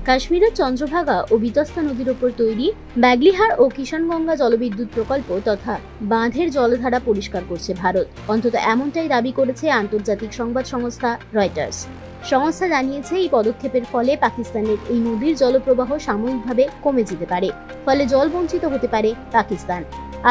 কাশ্মীরের চন্দ্রভাগা ও বিতস্তা নদীর ওপর তৈরি বাগলিহার ও কিষানগঙ্গা জলবিদ্যুৎ প্রকল্প তথা বাঁধের জলধারা পরিষ্কার করছে ভারত। অন্তত এমনটাই দাবি করেছে আন্তর্জাতিক সংবাদ সংস্থা রয়টার্স। সংস্থা জানিয়েছে, এই পদক্ষেপের ফলে পাকিস্তানের এই নদীর জলপ্রবাহ সাময়িকভাবে কমে যেতে পারে, ফলে জল বঞ্চিত হতে পারে পাকিস্তান।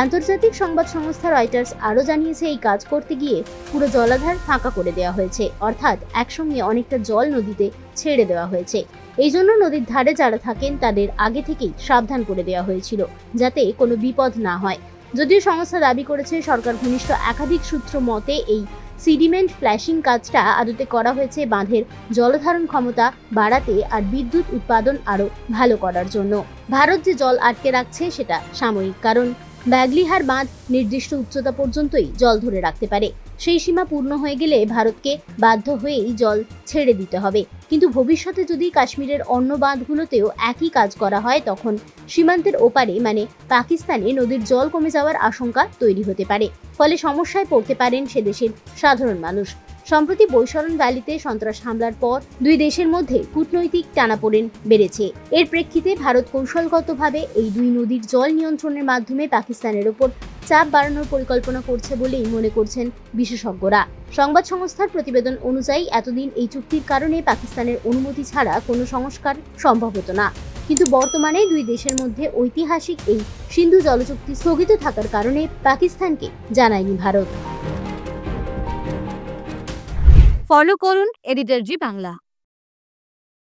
আন্তর্জাতিক সংবাদ সংস্থা রয়টার্স আরও জানিয়েছে, এই কাজ করতে গিয়ে পুরো জলাধার ফাঁকা করে দেওয়া হয়েছে, অর্থাৎ একসঙ্গে অনেকটা জল নদীতে ছেড়ে দেওয়া হয়েছে। এই জন্য নদীর ধারে যারা থাকেন তাদের আগে থেকেই সাবধান করে দেওয়া হয়েছিল, যাতে কোনো বিপদ না হয়। যদিও সংস্থা দাবি করেছে, সরকার ঘনিষ্ঠ একাধিক সূত্র মতে এই সিডিমেন্ট ফ্ল্যাশিং কাজটা আদতে করা হয়েছে বাঁধের জলধারণ ক্ষমতা বাড়াতে আর বিদ্যুৎ উৎপাদন আরও ভালো করার জন্য। ভারত যে জল আটকে রাখছে সেটা সাময়িক, কারণ বাগলিহার বাঁধ নির্দিষ্ট উচ্চতা পর্যন্তই জল ধরে রাখতে পারে। সেই সীমা পূর্ণ হয়ে গেলে ভারতকে বাধ্য হয়েই জল ছেড়ে দিতে হবে। কিন্তু ভবিষ্যতে যদি কাশ্মীরের অন্য বাঁধগুলোতেও একই কাজ করা হয়, তখন সীমান্তের ওপারে মানে পাকিস্তানে নদীর জল কমে যাওয়ার আশঙ্কা তৈরি হতে পারে, ফলে সমস্যায় পড়তে পারেন সে দেশের সাধারণ মানুষ। সম্প্রতি বৈশরণ ভ্যালিতে সন্ত্রাস হামলার পর দুই দেশের মধ্যে কূটনৈতিক টানাপোড়েন বেড়েছে। এর প্রেক্ষিতে ভারত কৌশলগতভাবে এই দুই নদীর জল নিয়ন্ত্রণের মাধ্যমে পাকিস্তানের ওপর চাপ বাড়ানোর পরিকল্পনা করছে বলেই মনে করছেন বিশেষজ্ঞরা। সংবাদ সংস্থার প্রতিবেদন অনুযায়ী এতদিন এই চুক্তির কারণে পাকিস্তানের অনুমতি ছাড়া কোনো সংস্কার সম্ভব হতো না, কিন্তু বর্তমানে দুই দেশের মধ্যে ঐতিহাসিক এই সিন্ধু জলচুক্তি স্থগিত থাকার কারণে পাকিস্তানকে জানায়নি ভারত। ফলো করুন এডিটর জি বাংলা।